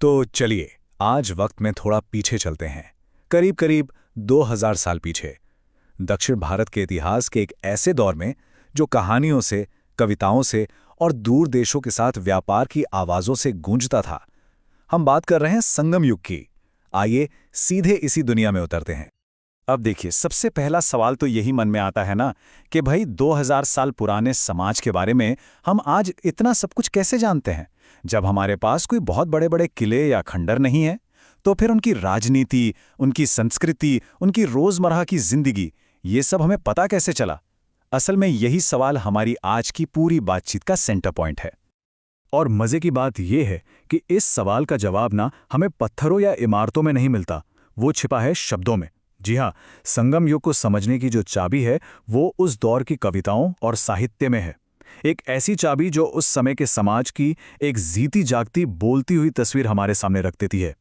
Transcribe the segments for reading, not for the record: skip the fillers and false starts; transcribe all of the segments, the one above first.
तो चलिए आज वक्त में थोड़ा पीछे चलते हैं, करीब करीब 2000 साल पीछे। दक्षिण भारत के इतिहास के एक ऐसे दौर में जो कहानियों से, कविताओं से और दूर देशों के साथ व्यापार की आवाज़ों से गूंजता था। हम बात कर रहे हैं संगम युग की। आइए सीधे इसी दुनिया में उतरते हैं। अब देखिए, सबसे पहला सवाल तो यही मन में आता है ना कि भाई 2000 साल पुराने समाज के बारे में हम आज इतना सब कुछ कैसे जानते हैं, जब हमारे पास कोई बहुत बड़े बड़े किले या खंडर नहीं है। तो फिर उनकी राजनीति, उनकी संस्कृति, उनकी रोजमर्रा की जिंदगी, ये सब हमें पता कैसे चला? असल में यही सवाल हमारी आज की पूरी बातचीत का सेंटर पॉइंट है। और मजे की बात यह है कि इस सवाल का जवाब ना हमें पत्थरों या इमारतों में नहीं मिलता, वो छिपा है शब्दों में। जी हाँ, संगम युग को समझने की जो चाबी है वो उस दौर की कविताओं और साहित्य में है। एक ऐसी चाबी जो उस समय के समाज की एक जीती जागती बोलती हुई तस्वीर हमारे सामने रख देती है।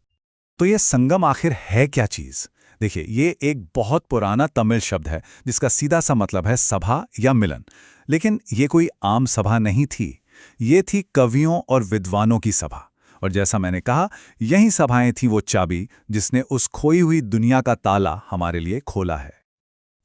तो ये संगम आखिर है क्या चीज? देखिए, ये एक बहुत पुराना तमिल शब्द है जिसका सीधा सा मतलब है सभा या मिलन। लेकिन ये कोई आम सभा नहीं थी, ये थी कवियों और विद्वानों की सभा। और जैसा मैंने कहा, यही सभाएं थी वो चाबी जिसने उस खोई हुई दुनिया का ताला हमारे लिए खोला है।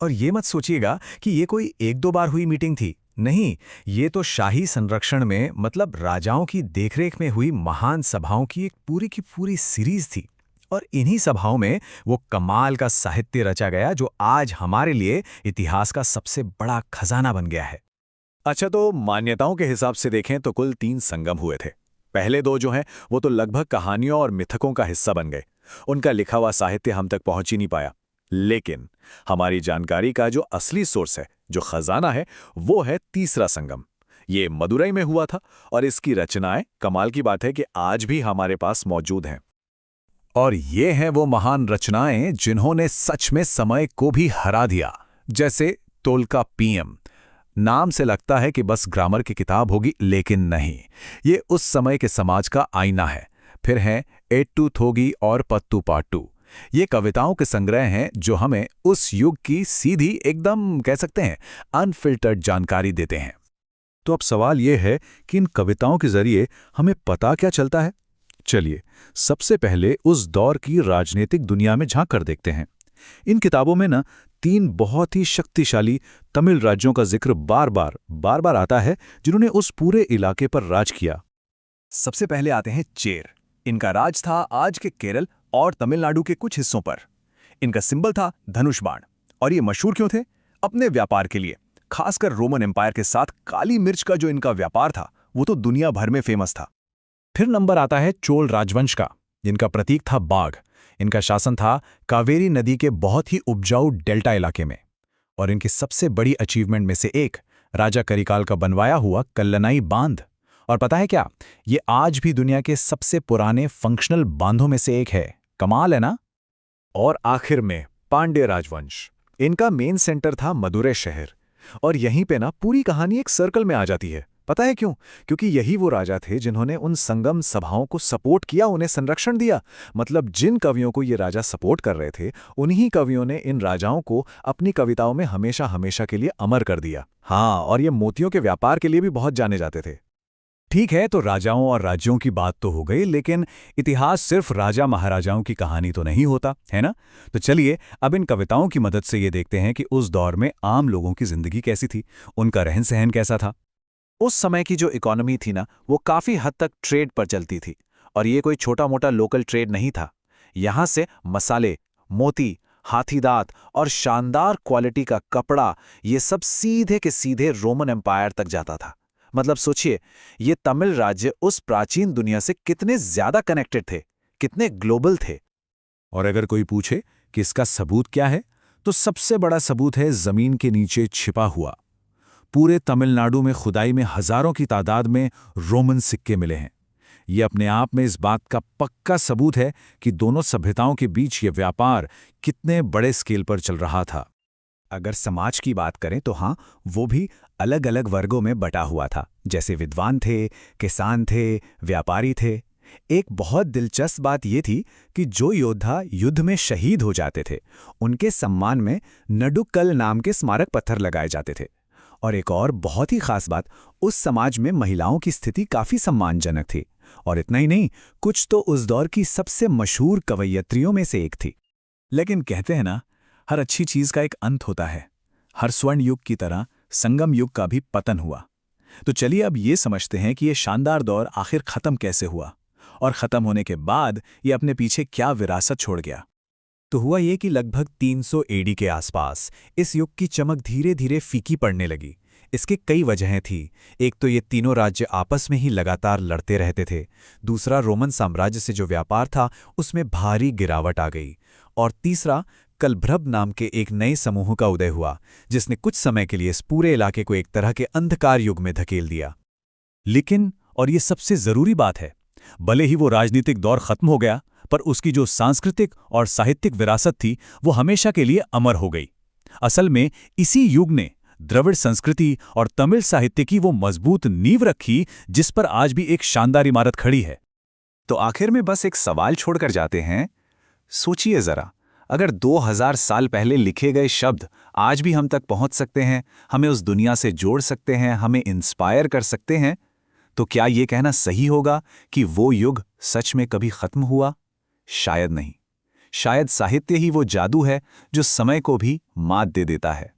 और ये मत सोचिएगा कि ये कोई एक दो बार हुई मीटिंग थी। नहीं, ये तो शाही संरक्षण में, मतलब राजाओं की देखरेख में हुई महान सभाओं की एक पूरी की पूरी सीरीज थी। और इन्हीं सभाओं में वो कमाल का साहित्य रचा गया जो आज हमारे लिए इतिहास का सबसे बड़ा खजाना बन गया है। अच्छा, तो मान्यताओं के हिसाब से देखें तो कुल 3 संगम हुए थे। पहले 2 जो हैं वो तो लगभग कहानियों और मिथकों का हिस्सा बन गए। उनका लिखा हुआ साहित्य हम तक पहुंच ही नहीं पाया। लेकिन हमारी जानकारी का जो असली सोर्स है, जो खजाना है, वो है तीसरा संगम। ये मदुरई में हुआ था और इसकी रचनाएं, कमाल की बात है कि आज भी हमारे पास मौजूद हैं। और ये हैं वो महान रचनाएं जिन्होंने सच में समय को भी हरा दिया। जैसे तोल्काप्पियम। नाम से लगता है कि बस ग्रामर की किताब होगी, लेकिन नहीं, ये उस समय के समाज का आईना है। फिर हैं एट्टू थोगी और पत्तू पाट्टू। ये कविताओं के संग्रह हैं जो हमें उस युग की सीधी, एकदम कह सकते हैं अनफिल्टर्ड जानकारी देते हैं। तो अब सवाल ये है कि इन कविताओं के जरिए हमें पता क्या चलता है? चलिए सबसे पहले उस दौर की राजनीतिक दुनिया में झांक कर देखते हैं। इन किताबों में ना 3 बहुत ही शक्तिशाली तमिल राज्यों का जिक्र बार बार आता है जिन्होंने उस पूरे इलाके पर राज किया। सबसे पहले आते हैं चेर। इनका राज था आज के केरल और तमिलनाडु के कुछ हिस्सों पर। इनका सिंबल था धनुष बाण। और ये मशहूर क्यों थे? अपने व्यापार के लिए। खासकर रोमन एम्पायर के साथ काली मिर्च का जो इनका व्यापार था वो तो दुनिया भर में फेमस था। फिर नंबर आता है चोल राजवंश का, जिनका प्रतीक था बाघ। इनका शासन था कावेरी नदी के बहुत ही उपजाऊ डेल्टा इलाके में। और इनकी सबसे बड़ी अचीवमेंट में से एक राजा करिकाल का बनवाया हुआ कल्लनाई बांध। और पता है क्या, ये आज भी दुनिया के सबसे पुराने फंक्शनल बांधों में से एक है। कमाल है ना? और आखिर में पांड्य राजवंश। इनका मेन सेंटर था मदुरै शहर। और यहीं पे ना पूरी कहानी एक सर्कल में आ जाती है। पता है क्यों? क्योंकि यही वो राजा थे जिन्होंने उन संगम सभाओं को सपोर्ट किया, उन्हें संरक्षण दिया। मतलब जिन कवियों को ये राजा सपोर्ट कर रहे थे, उन्हीं कवियों ने इन राजाओं को अपनी कविताओं में हमेशा हमेशा के लिए अमर कर दिया। हाँ, और ये मोतियों के व्यापार के लिए भी बहुत जाने जाते थे। ठीक है, तो राजाओं और राज्यों की बात तो हो गई, लेकिन इतिहास सिर्फ राजा महाराजाओं की कहानी तो नहीं होता, है ना? तो चलिए अब इन कविताओं की मदद से ये देखते हैं कि उस दौर में आम लोगों की जिंदगी कैसी थी, उनका रहन सहन कैसा था। उस समय की जो इकोनॉमी थी ना, वो काफी हद तक ट्रेड पर चलती थी। और ये कोई छोटा मोटा लोकल ट्रेड नहीं था। यहां से मसाले, मोती, हाथी दांत और शानदार क्वालिटी का कपड़ा, ये सब सीधे के सीधे रोमन एम्पायर तक जाता था। मतलब सोचिए, ये तमिल राज्य उस प्राचीन दुनिया से कितने ज्यादा कनेक्टेड थे, कितने ग्लोबल थे। और अगर कोई पूछे कि इसका सबूत क्या है, तो सबसे बड़ा सबूत है जमीन के नीचे छिपा हुआ। पूरे तमिलनाडु में खुदाई में हजारों की तादाद में रोमन सिक्के मिले हैं। ये अपने आप में इस बात का पक्का सबूत है कि दोनों सभ्यताओं के बीच ये व्यापार कितने बड़े स्केल पर चल रहा था। अगर समाज की बात करें तो हाँ, वो भी अलग अलग वर्गों में बटा हुआ था। जैसे विद्वान थे, किसान थे, व्यापारी थे। एक बहुत दिलचस्प बात यह थी कि जो योद्धा युद्ध में शहीद हो जाते थे, उनके सम्मान में नडुक्कल नाम के स्मारक पत्थर लगाए जाते थे। और एक और बहुत ही खास बात, उस समाज में महिलाओं की स्थिति काफी सम्मानजनक थी। और इतना ही नहीं, कुछ तो उस दौर की सबसे मशहूर कवयित्रियों में से एक थी। लेकिन कहते हैं ना, हर अच्छी चीज का एक अंत होता है। हर स्वर्ण युग की तरह संगम युग का भी पतन हुआ। तो चलिए अब ये समझते हैं कि ये शानदार दौर आखिर खत्म कैसे हुआ, और खत्म होने के बाद ये अपने पीछे क्या विरासत छोड़ गया। तो हुआ ये कि लगभग 300 एडी के आसपास इस युग की चमक धीरे धीरे फीकी पड़ने लगी। इसके कई वजहें थी। एक तो ये तीनों राज्य आपस में ही लगातार लड़ते रहते थे। दूसरा, रोमन साम्राज्य से जो व्यापार था उसमें भारी गिरावट आ गई। और तीसरा, कलभ्रभ नाम के एक नए समूह का उदय हुआ, जिसने कुछ समय के लिए इस पूरे इलाके को एक तरह के अंधकार युग में धकेल दिया। लेकिन, और ये सबसे जरूरी बात है, भले ही वो राजनीतिक दौर खत्म हो गया, पर उसकी जो सांस्कृतिक और साहित्यिक विरासत थी वो हमेशा के लिए अमर हो गई। असल में इसी युग ने द्रविड़ संस्कृति और तमिल साहित्य की वो मजबूत नींव रखी जिस पर आज भी एक शानदार इमारत खड़ी है। तो आखिर में बस एक सवाल छोड़कर जाते हैं। सोचिए जरा, अगर 2000 साल पहले लिखे गए शब्द आज भी हम तक पहुंच सकते हैं, हमें उस दुनिया से जोड़ सकते हैं, हमें इंस्पायर कर सकते हैं, तो क्या ये कहना सही होगा कि वो युग सच में कभी खत्म हुआ? शायद नहीं। शायद साहित्य ही वो जादू है जो समय को भी मात दे देता है।